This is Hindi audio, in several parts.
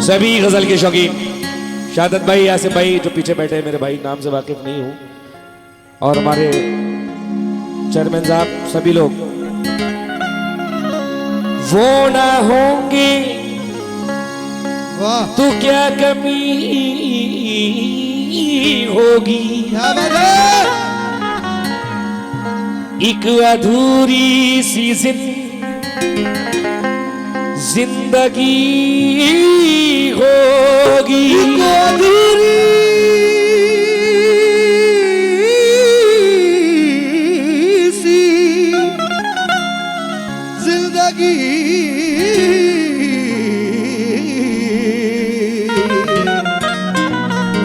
सभी गजल के शौकीन शादत भाई, आसिफ भाई जो पीछे बैठे हैं, मेरे भाई नाम से वाकिफ नहीं हूं, और हमारे चेयरमैन साहब, सभी लोग। वो ना होंगे तो क्या कमी होगी, एक अधूरी सी जिंदगी होगी, अधूरी सी जिंदगी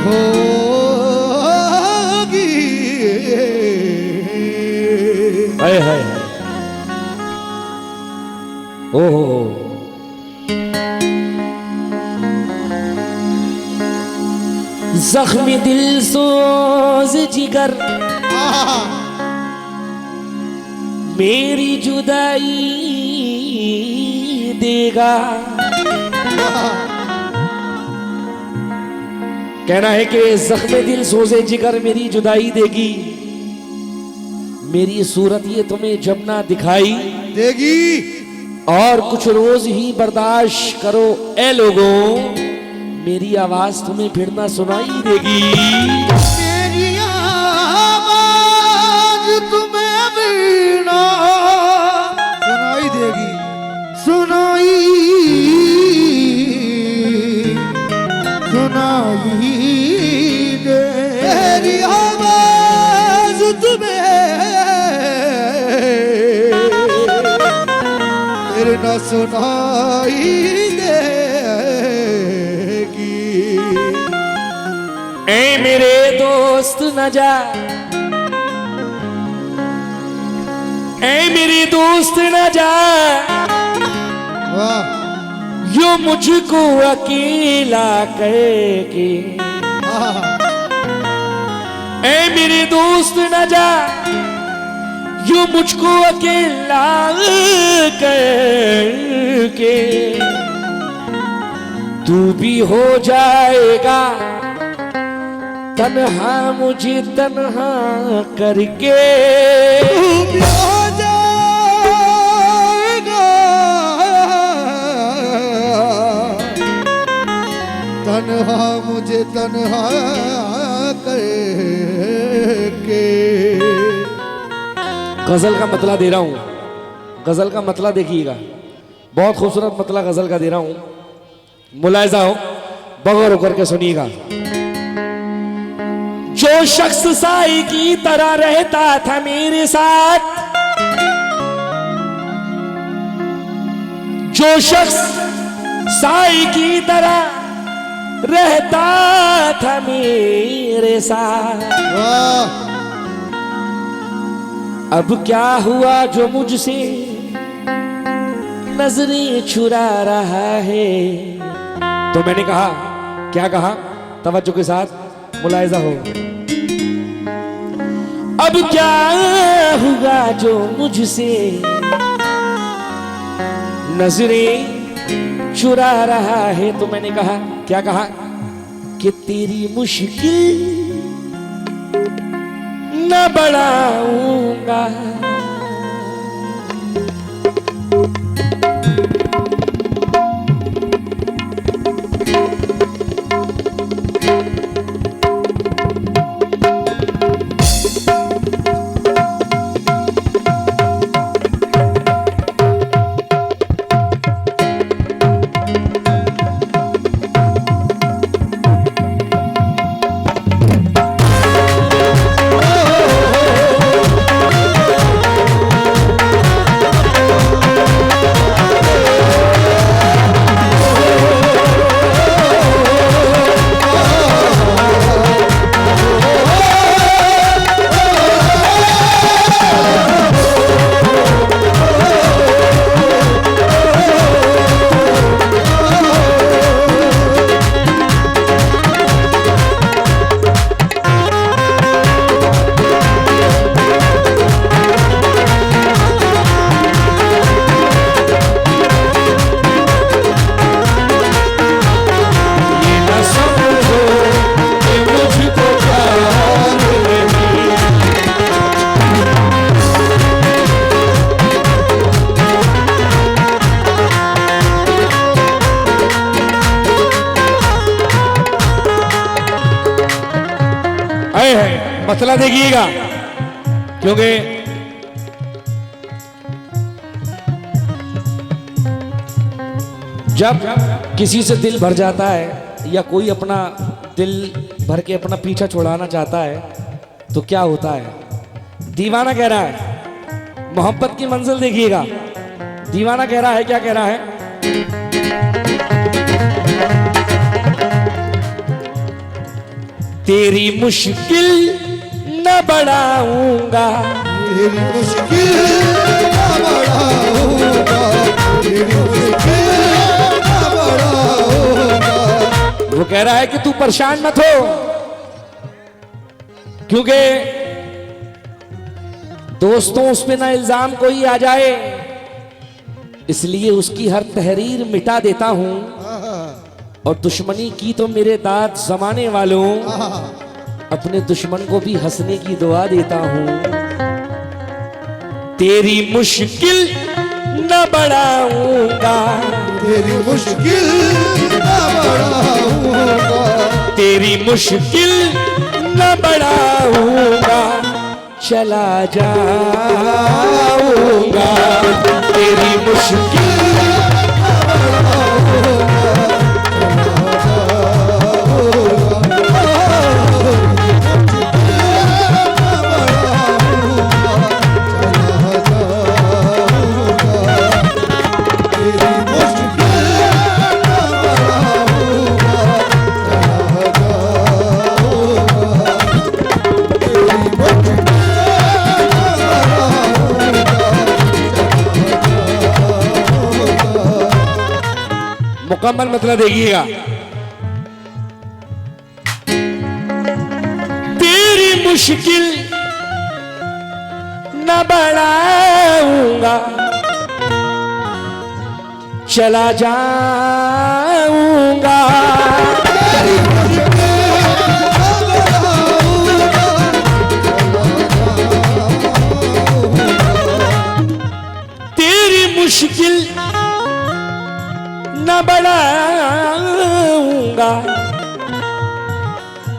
होगी। हाय हाय, ओहो जख्मी दिल सोज जिगर मेरी जुदाई देगा। कहना है कि जख्मी दिल सोजे जिगर मेरी जुदाई देगी, मेरी सूरत ये तुम्हें जब ना दिखाई देगी, और कुछ रोज ही बर्दाश्त करो ए लोगों, मेरी आवाज तुम्हें फिर ना सुनाई देगी। मेरी आवाज तुम्हें फिर ना सुनाई देगी, सुनाई दे। मेरी आवाज तुम्हें फिर ना सुनाई देगी। ऐ मेरे दोस्त न जा, ऐ मेरे दोस्त न जा, वाह यो मुझको अकेला करके। ऐ मेरे दोस्त न जा, यो मुझको अकेला करके, तू भी हो जाएगा तन्हा मुझे तन्हा करके। तू भी हो जाएगा तन्हा मुझे तन्हा करके। गजल का मतला दे रहा हूं, गजल का मतला देखिएगा, बहुत खूबसूरत मतला गजल का दे रहा हूं, मुलायजा हो, बगौर होकर के सुनिएगा। जो शख्स साई की तरह रहता था मेरे साथ, जो शख्स साई की तरह रहता था मेरे साथ, वाह अब क्या हुआ जो मुझसे नजरें चुरा रहा है। तो मैंने कहा, क्या कहा, तवज्जो के साथ मुलायजा हो। अब क्या हुआ जो मुझसे नजरें चुरा रहा है। तो मैंने कहा, क्या कहा, कि तेरी मुश्किल न बढ़ाऊंगा। है मतला देखिएगा, क्योंकि जब किसी से दिल भर जाता है या कोई अपना दिल भर के अपना पीछा छुड़ाना चाहता है तो क्या होता है। दीवाना कह रहा है, मोहब्बत की मंजिल देखिएगा। दीवाना कह रहा है, क्या कह रहा है, तेरी मुश्किल न बढ़ाऊंगा, तेरी मुश्किल ना बढ़ाऊंगा, तेरी मुश्किल ना बढ़ाऊंगा। वो कह रहा है कि तू परेशान मत हो, क्योंकि दोस्तों उस पे ना इल्जाम कोई आ जाए, इसलिए उसकी हर तहरीर मिटा देता हूं, और दुश्मनी की तो मेरे दांत जमाने वालों, अपने दुश्मन को भी हंसने की दुआ देता हूं। तेरी मुश्किल न बढ़ाऊंगा, तेरी मुश्किल ना बढ़ाऊंगा, तेरी मुश्किल न बढ़ाऊंगा, चला जाऊंगा, तेरी मुश्किल मुकम्मल मतलब देखिएगा। तेरी मुश्किल न बढ़ाऊंगा, चला जाऊंगा, तेरी मुश्किल न बढ़ाऊंगा,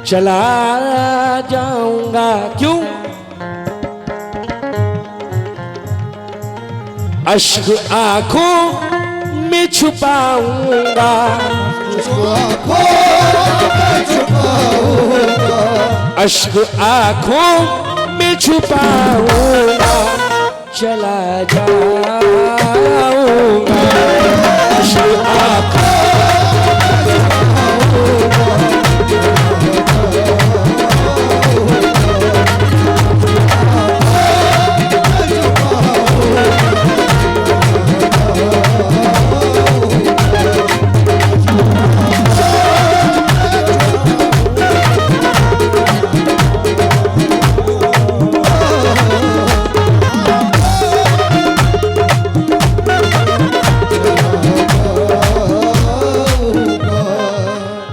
चला जाऊंगा। क्यों? अश्क आंखों में छुपाऊंगा, अश्क आंखों में छुपाऊंगा, चला जाऊंगा, अश्क आंखों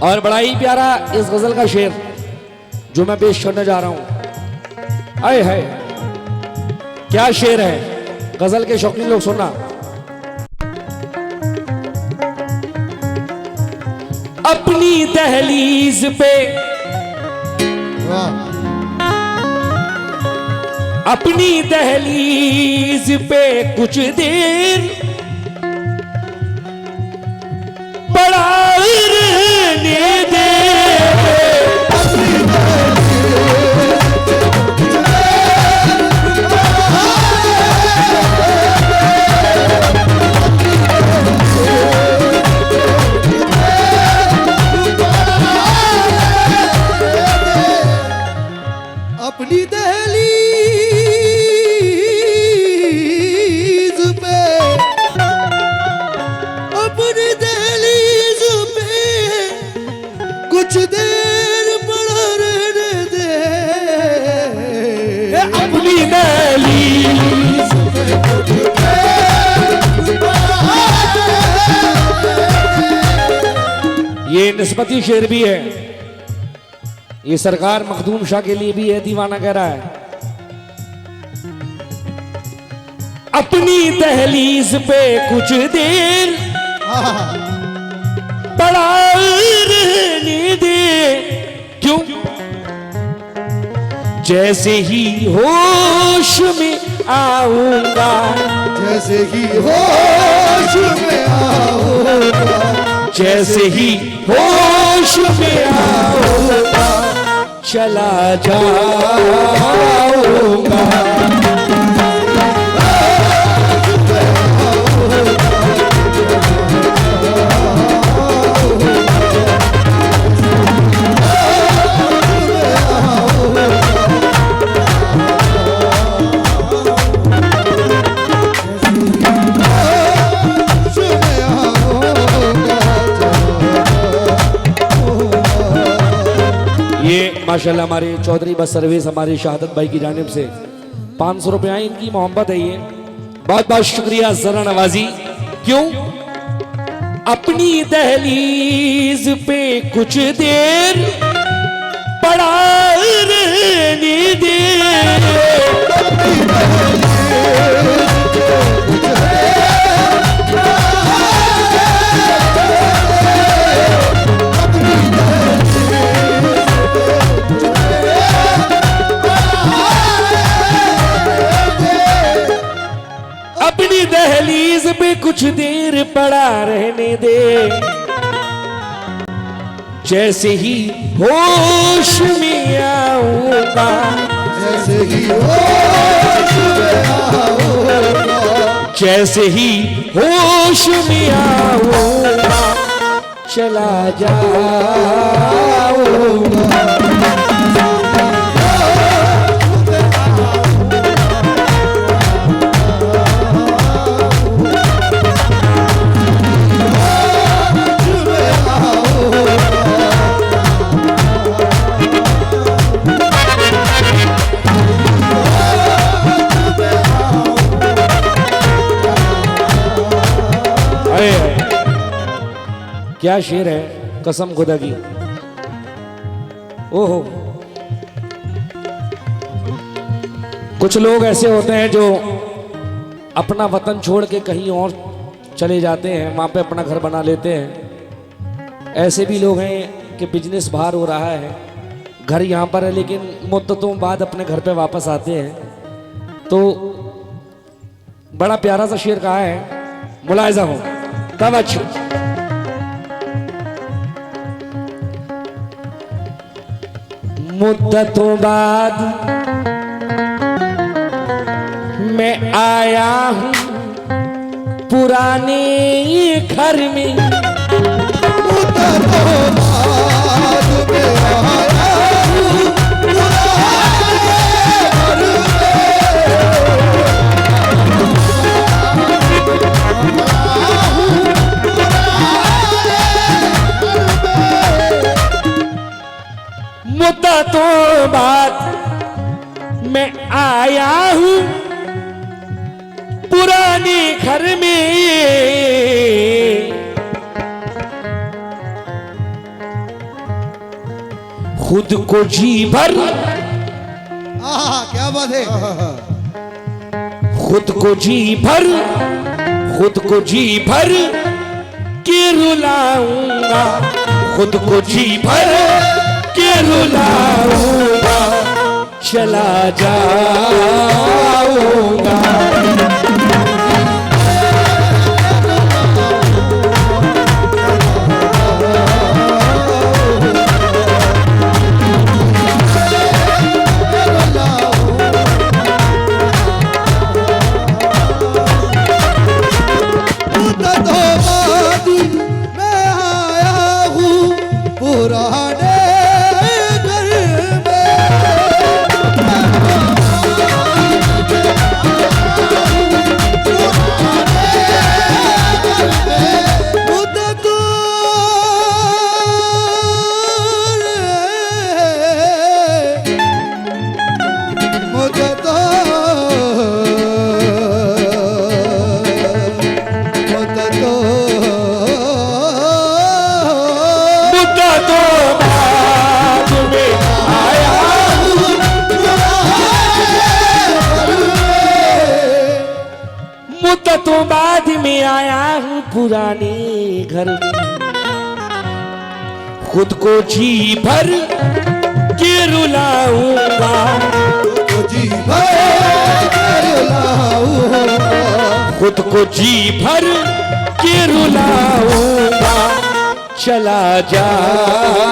और बड़ा ही प्यारा इस गजल का शेर जो मैं पेश करने जा रहा हूं। आए है क्या शेर है, गजल के शौकीन लोग सुनना। अपनी दहलीज पे, अपनी दहलीज पे कुछ देर पड़ा रहने दे, अपनी दहलीज पे, अपनी दहलीज पे कुछ देर पड़ा रहने दे, अपनी दहलीज पे कुछ देर पड़ा। ये निस्बती शेर भी है, ये सरकार मखदूम शाह के लिए भी है। दीवाना कह रहा है, अपनी दहलीज पे कुछ देर पड़ा रहने दे। क्यों? जैसे ही होश में आऊंगा, जैसे ही होश में आऊंगा, जैसे ही होश में आऊंगा, चला जाऊंगा। माशाल्लाह हमारे चौधरी बस सर्विस हमारे शहादत भाई की जानिब से 500 रुपए आए, इनकी मोहब्बत है ये। बहुत बहुत शुक्रिया जरा नवाजी। क्यों? अपनी दहलीज पे कुछ देर पड़ा रहने दे, अपनी दहलीज पे कुछ देर पड़ा रहने दे, जैसे ही होश में आऊंगा, जैसे ही होश में आऊंगा, जैसे ही होश में आऊंगा, चला जाऊंगा। क्या शेर है, कसम खुदा की। ओहो, कुछ लोग ऐसे होते हैं जो अपना वतन छोड़ के कहीं और चले जाते हैं, वहां पे अपना घर बना लेते हैं। ऐसे भी लोग हैं कि बिजनेस बाहर हो रहा है, घर यहाँ पर है, लेकिन मुद्दतों बाद अपने घर पे वापस आते हैं। तो बड़ा प्यारा सा शेर कहा है, मुलाहिजा हो तवज्जो। मुद्दतों बाद मैं आया हूँ पुराने घर में, मुद्दतों बाद मैं आया हूँ पुराने घर में। मुद्दतों बाद मैं आया हूँ पुराने घर में, खुद को जी भर, क्या बात है, खुद को जी भर, खुद को जी भर के रुलाऊंगा, खुद को जी भर के रुलाऊंगा, चला जाऊंगा। मुद्दतों बाद मैं आया हूँ पुराने घर में, मुद्दतों बाद में आया हूँ पुराने घर में, खुद को जी भर के रुलाऊंगा, खुद को जी भर के रुलाऊंगा, चला जाऊंगा।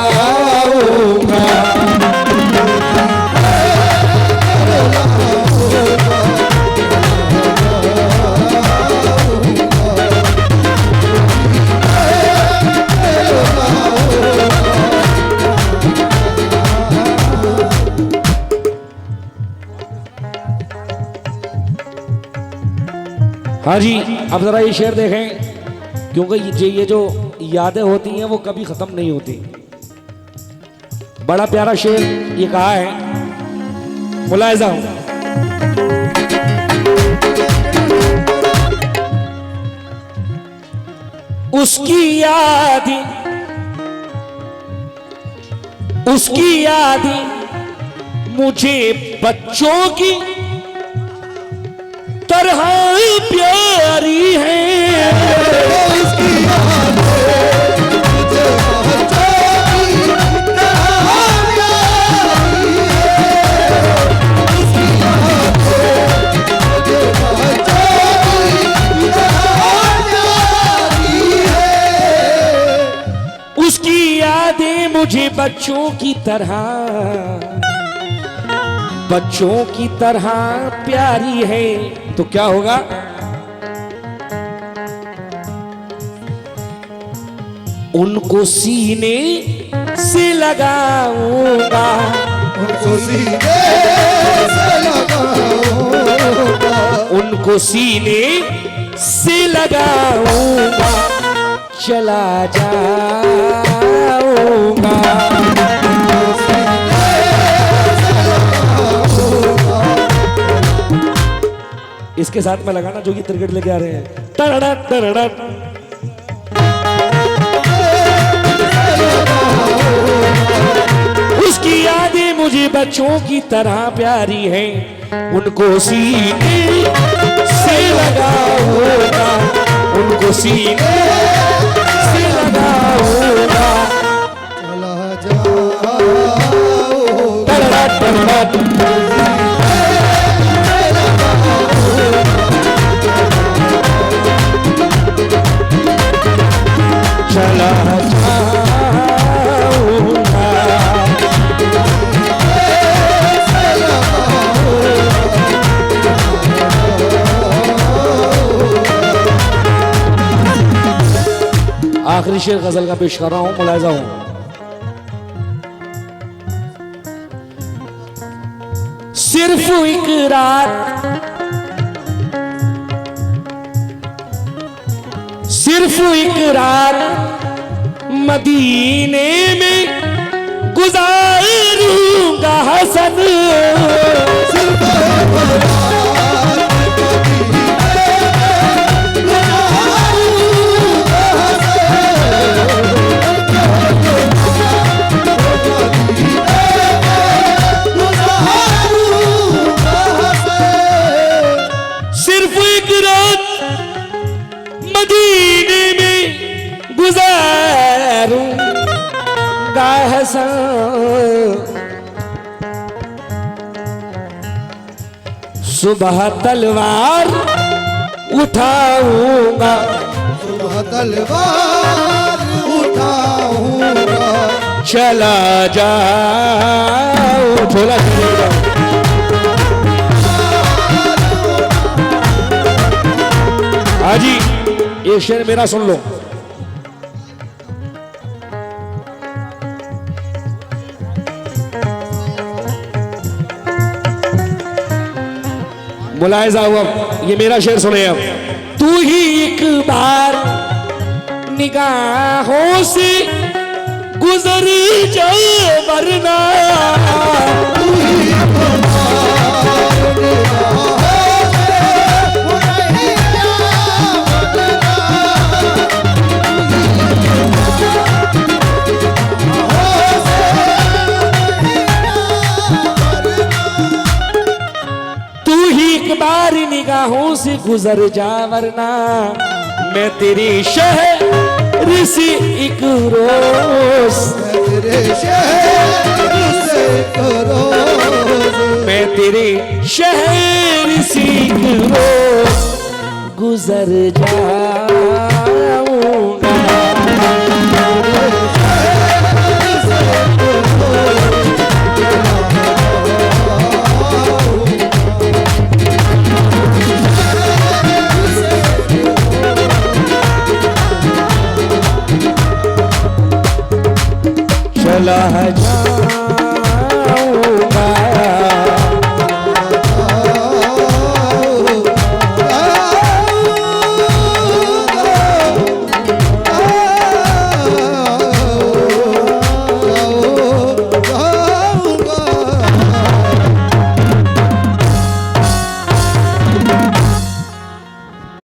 हाँ जी, अब जरा ये शेर देखें, क्योंकि ये जो यादें होती हैं वो कभी खत्म नहीं होती। बड़ा प्यारा शेर ये कहा है, मुलाहिजा हो। उसकी यादें मुझे बच्चों की तरह प्यारी है। उसकी यादें मुझे बच्चों की तरह प्यारी है। उसकी यादें मुझे बच्चों की तरह बच्चों की तरह प्यारी है। तो क्या होगा? उनको सीने से लगाऊंगा, उनको सीने से लगाऊंगा, उनको सीने से लगाऊंगा, चला जाऊंगा। इसके साथ में लगाना जो कि तिरगट लेके आ रहे हैं, तरड़ा तरड़ा। उसकी यादें मुझे बच्चों की तरह प्यारी हैं, उनको सीने से लगाऊंगा, उनको सीने से लगाऊंगा, चला जाऊंगा। तरड़ा तरड़ा। चला जाऊंगा। आखिरी शेर गजल का पेश कर रहा हूं, मुलाहिजा हूं। सिर्फ एक रात, सिर्फ एक रात मदीने में गुजारूंगा हसन, सिर्फ एक रात मदीने में गुजारूंगा हसन, सुबह तलवार उठाऊंगा, सुबह तलवार उठाऊंगा, चला जाओ झोला चलेगा। हाजी ये शेर मेरा सुन लो। मुलाहिजा हुआ, ये मेरा शेर सुने अब। तू ही एक बार निगाहों से गुजर जा वरना, तू ही एक बार निगाहों बार निगाहों से गुजर जा वरना, मैं तेरे शहर से एक रोज, तेरे शहर से एक रोज, मैं तेरे शहर सीख रोज गुजर जाऊंगा। चला जा